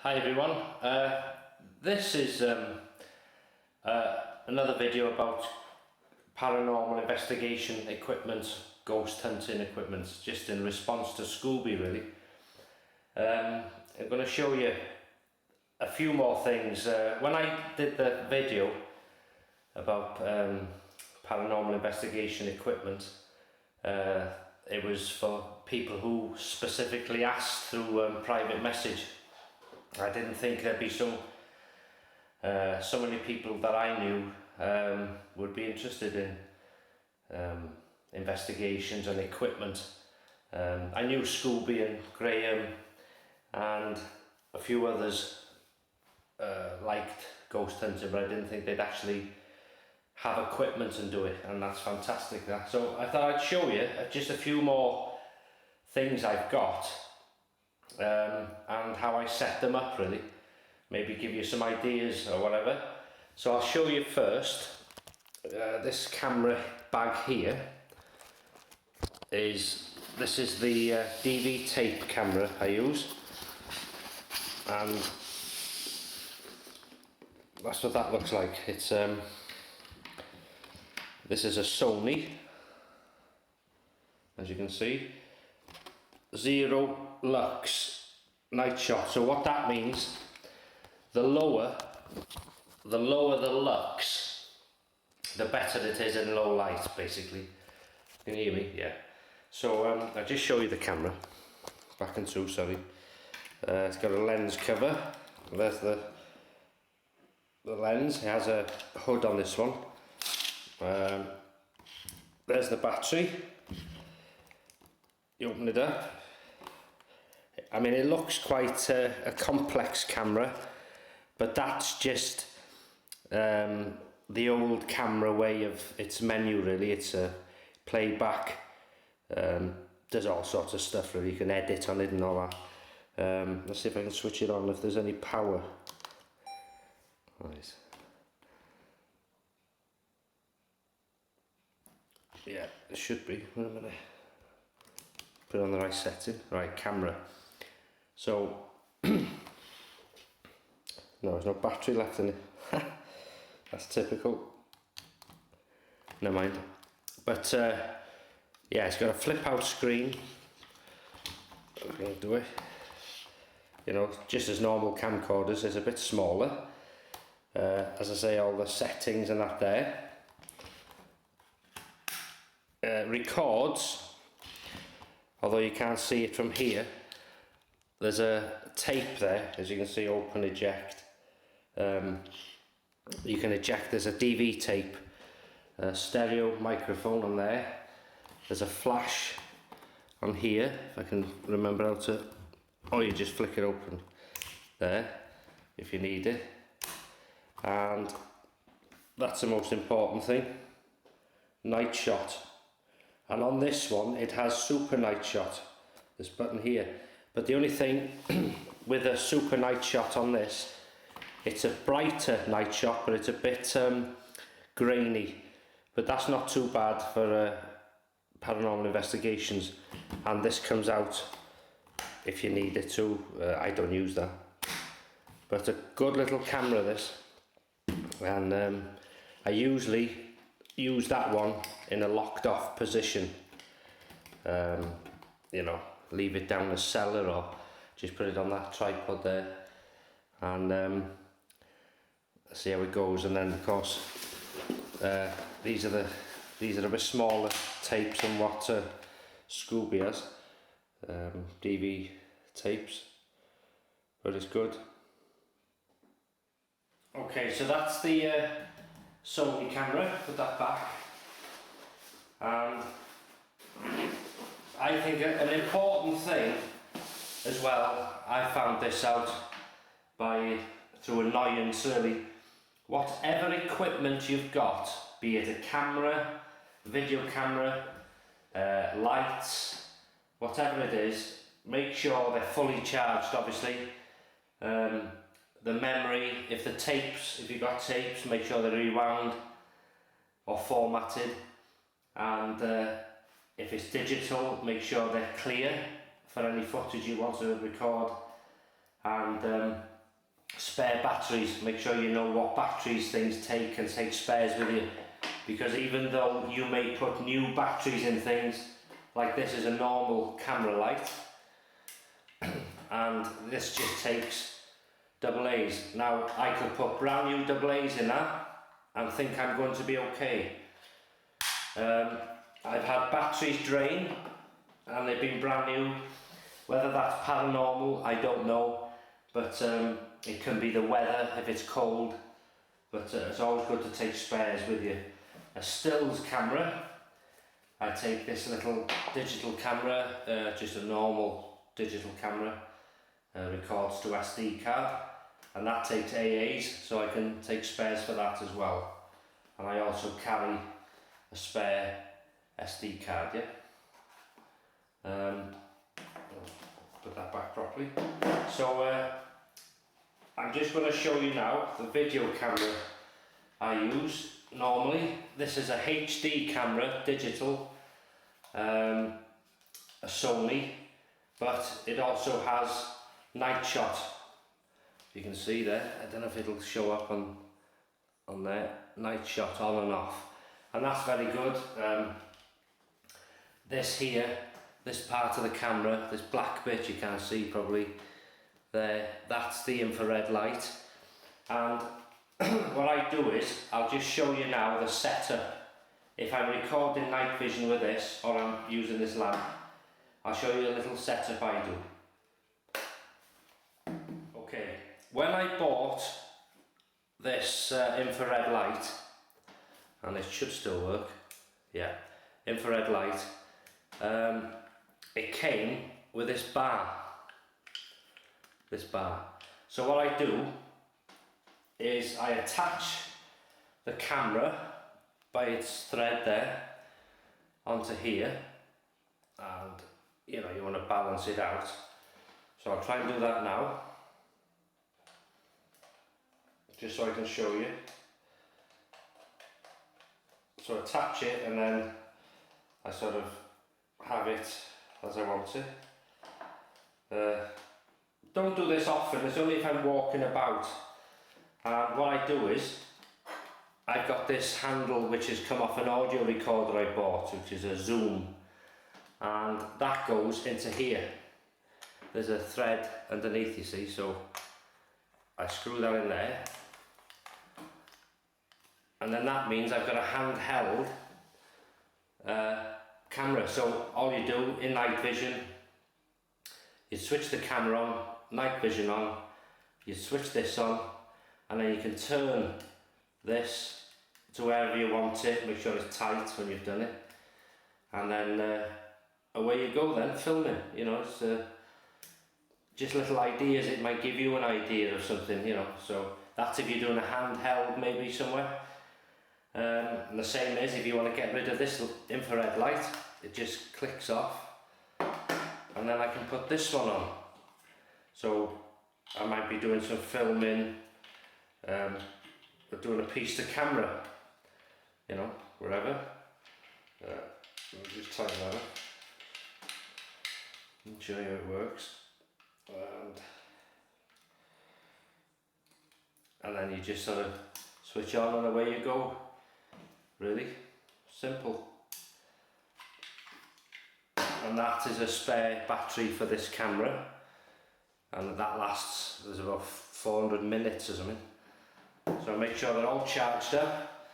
Hi everyone, this is another video about paranormal investigation equipment, ghost hunting equipment, just in response to Scooby really. I'm going to show you a few more things. When I did the video about paranormal investigation equipment, it was for people who specifically asked through private message. I didn't think there'd be so many people that I knew would be interested in investigations and equipment. I knew Scooby and Graham and a few others liked ghost hunting, but I didn't think they'd actually have equipment and do it, and that's fantastic. So I thought I'd show you just a few more things I've got and how I set them up really, maybe give you some ideas or whatever. So I'll show you first. This camera bag here is the DV tape camera I use, and that's what that looks like. It's this is a Sony, as you can see, 0 lux night shot. So what that means, the lower the lux, the better it is in low light, basically. Can you hear me? Yeah. So I'll just show you the camera. Back and two, sorry. It's got a lens cover. There's the lens. It has a hood on this one. There's the battery. You open it up. I mean, it looks quite a complex camera, but that's just the old camera way of its menu really. It's a playback, does all sorts of stuff really. You can edit on it and all that. Let's see if I can switch it on if there's any power. Right. Yeah, it should be. Wait a minute. Put it on the right setting. Right, camera. So, no, there's no battery left in it. That's typical. Never mind. But yeah, it's got a flip out screen. I'm going to do it. You know, just as normal camcorders, it's a bit smaller. As I say, all the settings and that there. Records, although you can't see it from here. There's a tape there, as you can see, open, eject. You can eject. There's a DV tape, a stereo microphone on there. There's a flash on here, if I can remember how to, or you just flick it open there if you need it. And that's the most important thing, night shot. And on this one it has super night shot, this button here. But the only thing with a super night shot on this, it's a brighter night shot, but it's a bit grainy. But that's not too bad for paranormal investigations. And this comes out if you need it to. I don't use that. But a good little camera this. And I usually use that one in a locked off position. You know, leave it down the cellar or just put it on that tripod there, and see how it goes. And then of course these are a bit smaller tapes than what Scooby has, DV tapes, but it's good. Okay, so that's the Sony camera. Put that back. And I think an important thing as well, I found this out through annoyance really. Whatever equipment you've got, be it a camera, video camera, lights, whatever it is, make sure they're fully charged, obviously. The memory, if you've got tapes, make sure they're rewound or formatted. And if it's digital, make sure they're clear for any footage you want to record. And spare batteries. Make sure you know what batteries things take, and take spares with you, because even though you may put new batteries in things, like this is a normal camera light and this just takes AA's. Now I could put brand new AA's in that and think I'm going to be okay. I've had batteries drain and they've been brand new. Whether that's paranormal, I don't know, but it can be the weather if it's cold, but it's always good to take spares with you. A stills camera, I take this little digital camera, just a normal digital camera, records to SD card, and that takes AA's, so I can take spares for that as well. And I also carry a spare SD card, put that back properly. So I'm just going to show you now the video camera I use normally. This is a HD camera, digital, a Sony, but it also has night shot. You can see there, I don't know if it'll show up on there, night shot on and off, and that's very good. This here, this part of the camera, this black bit you can't see probably there, that's the infrared light. And what I do is, I'll just show you now the setup. If I'm recording night vision with this, or I'm using this lamp, I'll show you a little setup I do. Okay, when I bought this infrared light, and it should still work, yeah, infrared light, it came with this bar. So what I do is I attach the camera by its thread there onto here, and you know, you want to balance it out, so I'll try and do that now just so I can show you. So attach it, and then I sort of have it as I want it. Don't do this often, it's only if I'm walking about. And what I do is, I've got this handle which has come off an audio recorder I bought, which is a Zoom, and that goes into here. There's a thread underneath, you see, so I screw that in there, and then that means I've got a handheld camera. So all you do in night vision, you switch the camera on, night vision on, you switch this on, and then you can turn this to wherever you want it, make sure it's tight when you've done it, and then away you go then, filming. You know, it's just little ideas, it might give you an idea of something, you know, so that's if you're doing a handheld maybe somewhere. And the same is if you want to get rid of this infrared light, it just clicks off, and then I can put this one on. So I might be doing some filming, doing a piece to camera, you know, wherever. Let me just tighten that up and show you how it works. And then you just sort of switch on and away you go. Really simple. And that is a spare battery for this camera, and that lasts, there's about 400 minutes or something. So make sure they're all charged up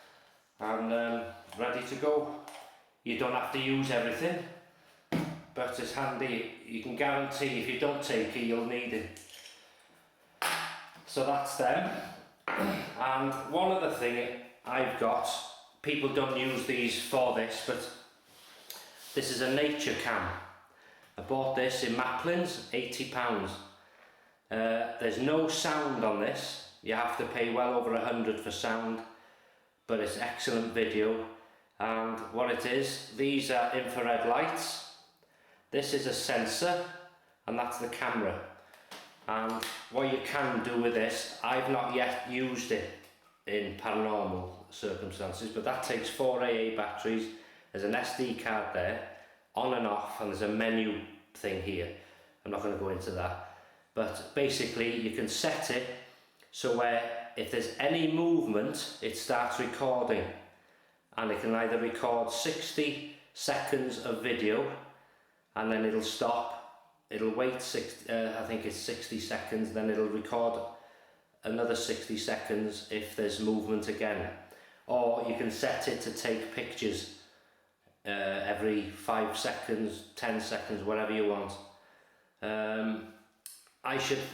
and ready to go. You don't have to use everything, but it's handy. You can guarantee if you don't take it, you'll need it. So that's them. And one other thing I've got, people don't use these for this, but this is a nature cam. I bought this in Maplin's, £80. There's no sound on this. You have to pay well over 100 for sound, but it's excellent video. And what it is, these are infrared lights. This is a sensor, and that's the camera. And what you can do with this, I've not yet used it in paranormal circumstances, but that takes 4 AA batteries. There's an SD card there, on and off, and there's a menu thing here. I'm not going to go into that, but basically you can set it so where if there's any movement it starts recording, and it can either record 60 seconds of video and then it'll stop, it'll wait I think it's 60 seconds, then it'll record another 60 seconds if there's movement again, or you can set it to take pictures every 5 seconds, 10 seconds, whatever you want.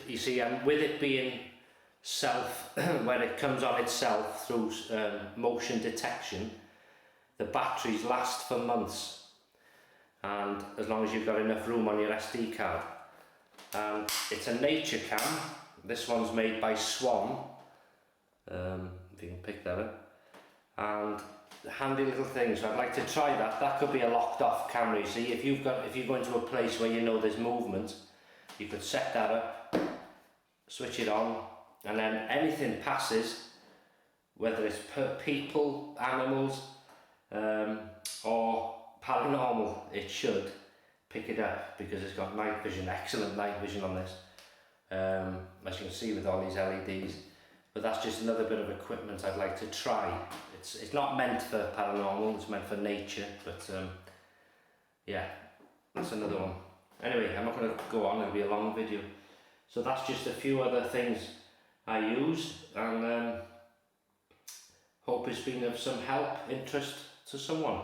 You see, with it being self, when it comes on itself through motion detection, the batteries last for months, and as long as you've got enough room on your SD card. And it's a nature cam. This one's made by Swan, if you can pick that up, and handy little things. So I'd like to try that. That could be a locked off camera. You see, if you go into a place where you know there's movement, you could set that up, switch it on, and then anything passes, whether it's people, animals, or paranormal, it should pick it up, because it's got night vision, excellent night vision on this, as you can see with all these LEDs. But that's just another bit of equipment I'd like to try. It's not meant for paranormal, it's meant for nature, but yeah, that's another one. Anyway, I'm not going to go on, it'll be a long video. So that's just a few other things I use, and hope it's been of some help, interest to someone.